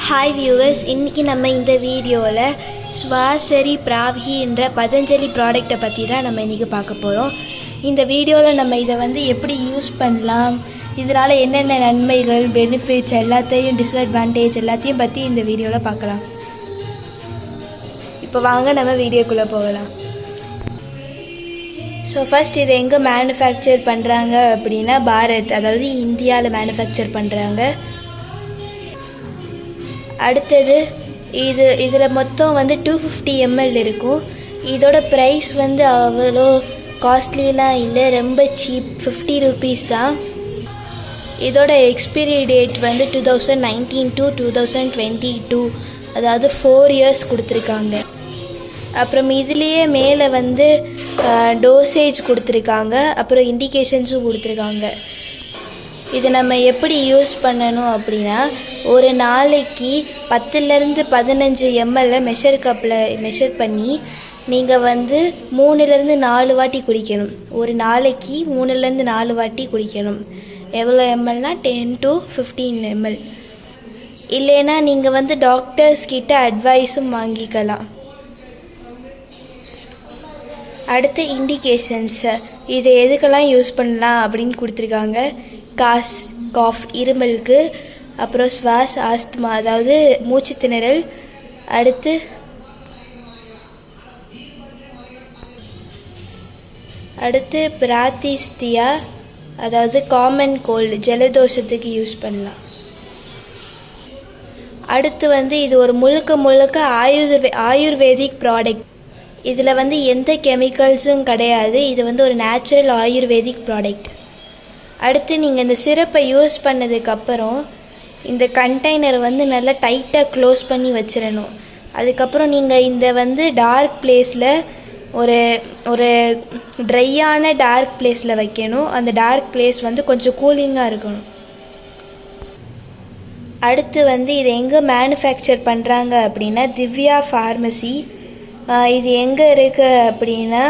Hi viewers, இன்றைக்கி நம்ம இந்த வீடியோவில் ஸ்வாசரி பிராவி என்ற பதஞ்சலி ப்ராடக்டை பற்றி தான் நம்ம இன்றைக்கி பார்க்க போகிறோம். இந்த வீடியோவில் நம்ம இதை எப்படி யூஸ் பண்ணலாம், இதனால் என்னென்ன நன்மைகள், பெனிஃபிட்ஸ் எல்லாத்தையும், டிஸ்அட்வான்டேஜ் எல்லாத்தையும் பற்றி இந்த வீடியோவில் பார்க்கலாம். இப்போ வாங்க நம்ம வீடியோக்குள்ளே போகலாம். ஸோ ஃபர்ஸ்ட் இதை எங்கே மேனுஃபேக்சர் பண்ணுறாங்க அப்படின்னா பாரத், அதாவது இந்தியாவில் மேனுஃபேக்சர் பண்ணுறாங்க. அடுத்தது இதில் மொத்தம் 250 ml இருக்கும். இதோட ப்ரைஸ் அவ்வளோ காஸ்ட்லிலாம் இல்லை, ரொம்ப சீப், 50 rupees தான். இதோட எக்ஸ்பிரி டேட் 2019 to 2022, அதாவது 4 years கொடுத்துருக்காங்க. அப்புறம் இதுலேயே மேலே டோசேஜ் கொடுத்துருக்காங்க, அப்புறம் இண்டிகேஷன்ஸும் கொடுத்துருக்காங்க. இதை நம்ம எப்படி யூஸ் பண்ணணும் அப்படின்னா, ஒரு நாளைக்கு 10 to 15 ml மெஷர் கப்பில் மெஷர் பண்ணி நீங்கள் 3 to 4 வாட்டி குடிக்கணும். ஒரு நாளைக்கு 3 to 4 வாட்டி குடிக்கணும். எவ்வளோ எம்எல்னா 10 to 15 ml. இல்லைன்னா நீங்கள் டாக்டர்ஸ் கிட்ட அட்வைஸும் வாங்கிக்கலாம். அடுத்து இண்டிகேஷன்ஸ், இதை எதுக்கெல்லாம் யூஸ் பண்ணலாம் அப்படின்னு கொடுத்துருக்காங்க. காஃப் இருமலுக்கு, அப்புறம் ஸ்வாஸ் ஆஸ்துமா அதாவது மூச்சு திணறல், அடுத்து பிராத்திஸ்தியா அதாவது காமன் கோல்டு, ஜலதோஷத்துக்கு யூஸ் பண்ணலாம். அடுத்து இது ஒரு முழுக்க ஆயுர்வேதிக் ப்ராடக்ட். இதில் எந்த கெமிக்கல்ஸும் கிடையாது. இது ஒரு நேச்சுரல் ஆயுர்வேதிக் ப்ராடக்ட். அடுத்து நீங்கள் இந்த சிரப்பை யூஸ் பண்ணதுக்கப்புறம் இந்த கண்டெய்னர் நல்லா டைட்டாக க்ளோஸ் பண்ணி வச்சிடணும். அதுக்கப்புறம் நீங்கள் இந்த டார்க் பிளேஸில் ஒரு ட்ரையான டார்க் பிளேஸில் வைக்கணும். அந்த டார்க் பிளேஸ் கொஞ்சம் கூலிங்காக இருக்கணும். அடுத்து இது எங்கே மேனுஃபேக்சர் பண்ணுறாங்க அப்படின்னா திவ்யா ஃபார்மசி. இது எங்கே இருக்குது அப்படின்னா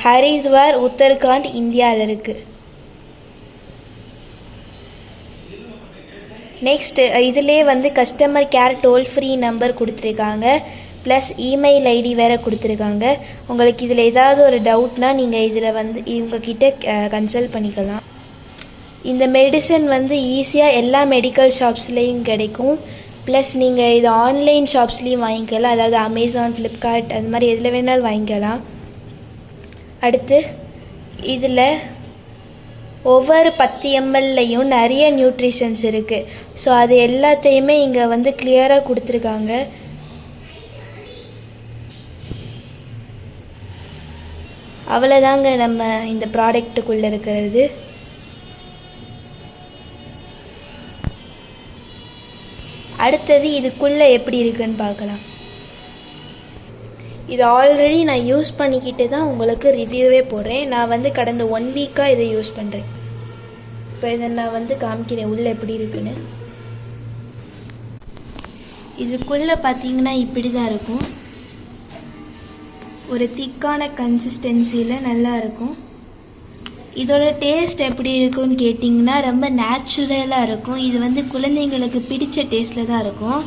ஹரித்வார், உத்தரகாண்ட், இந்தியாவில் இருக்குது. நெக்ஸ்ட் இதிலே customer care toll free number கொடுத்துருக்காங்க, ப்ளஸ் இமெயில் ஐடி வேறு கொடுத்துருக்காங்க. உங்களுக்கு இதில் ஏதாவது ஒரு டவுட்னால் நீங்கள் இதில் இவங்கக்கிட்ட கன்சல்ட் பண்ணிக்கலாம். இந்த மெடிசன் ஈஸியாக எல்லா மெடிக்கல் ஷாப்ஸ்லேயும் கிடைக்கும். ப்ளஸ் நீங்கள் இது ஆன்லைன் ஷாப்ஸ்லேயும் வாங்கிக்கலாம், அதாவது அமேசான், ஃப்ளிப்கார்ட் அது மாதிரி எதில் வேணாலும் வாங்கிக்கலாம். அடுத்து இதில் ஒவ்வொரு 10 mlலையும் நிறைய நியூட்ரிஷன்ஸ் இருக்குது. ஸோ அது எல்லாத்தையுமே இங்கே கிளியராக கொடுத்துருக்காங்க. அவ்வளோதாங்க நம்ம இந்த ப்ராடக்ட்டுக்குள்ளே இருக்கிறது. அடுத்தது இதுக்குள்ளே எப்படி இருக்குன்னு பார்க்கலாம். இது ஆல்ரெடி நான் யூஸ் பண்ணிக்கிட்டு தான் உங்களுக்கு ரிவ்யூவே போடுறேன். நான் கடந்த 1 வீக்காக இதை யூஸ் பண்ணுறேன். இப்போ இதை நான் காமிக்கிறேன் உள்ளே எப்படி இருக்குன்னு. இதுக்குள்ளே பார்த்தீங்கன்னா இப்படி தான் இருக்கும். ஒரு திக்கான கன்சிஸ்டன்சியில் நல்லா இருக்கும். இதோட டேஸ்ட் எப்படி இருக்குன்னு கேட்டிங்கன்னா ரொம்ப நேச்சுரலாக இருக்கும். இது குழந்தைங்களுக்கு பிடிச்ச டேஸ்ட்டில் தான் இருக்கும்.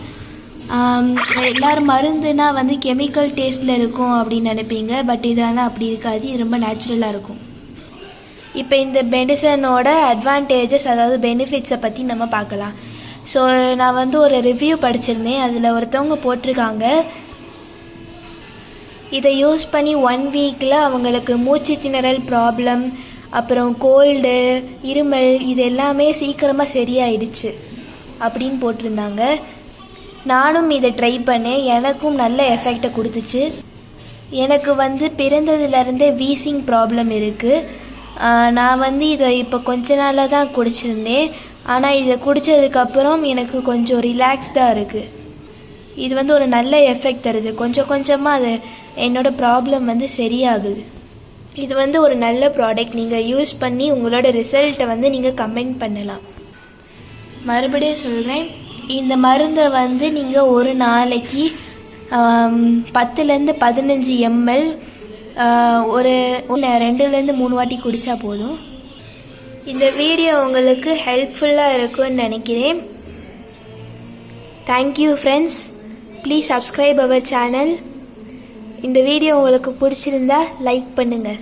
எல்லோரும் மருந்துனா கெமிக்கல் டேஸ்ட்டில் இருக்கும் அப்படின்னு நினைப்பீங்க. பட் இது ஆனால் அப்படி இருக்காது, இது ரொம்ப நேச்சுரலாக இருக்கும். இப்போ இந்த மெடிசனோட அட்வான்டேஜஸ் அதாவது பெனிஃபிட்ஸை பற்றி நம்ம பார்க்கலாம். ஸோ நான் ஒரு ரிவ்யூ படிச்சிருந்தேன், அதில் ஒருத்தவங்க போட்டிருக்காங்க, இதை யூஸ் பண்ணி 1 வீக்கில் அவங்களுக்கு மூச்சு திணறல் ப்ராப்ளம், அப்புறம் கோல்டு, இருமல் இது எல்லாமே சீக்கிரமாக சரியாயிடுச்சு அப்படின்னு போட்டிருந்தாங்க. நானும் இதை ட்ரை பண்ணேன், எனக்கும் நல்ல எஃபெக்டை கொடுத்துச்சு. எனக்கு பிறந்ததுலேருந்தே வீசிங் ப்ராப்ளம் இருக்குது. நான் இதை இப்போ கொஞ்ச நாளாக தான் குடிச்சிருந்தேன். ஆனால் இதை குடித்ததுக்கப்புறம் எனக்கு கொஞ்சம் ரிலாக்ஸ்டாக இருக்குது. இது ஒரு நல்ல எஃபெக்ட் தருது. கொஞ்சம் கொஞ்சமாக அது என்னோடய ப்ராப்ளம் சரியாகுது. இது ஒரு நல்ல ப்ராடக்ட். நீங்கள் யூஸ் பண்ணி உங்களோட ரிசல்ட்டை நீங்கள் கமெண்ட் பண்ணலாம். மறுபடியும் சொல்கிறேன், இந்த மருந்தை நீங்கள் ஒரு நாளைக்கு 10 to 15 ml ஒரு 2 to 3 வாட்டி குடித்தா போதும். இந்த வீடியோ உங்களுக்கு ஹெல்ப்ஃபுல்லாக இருக்கும்னு நினைக்கிறேன். Thank you friends. Please subscribe our channel. இந்த வீடியோ உங்களுக்கு பிடிச்சிருந்தா லைக் பண்ணுங்கள்.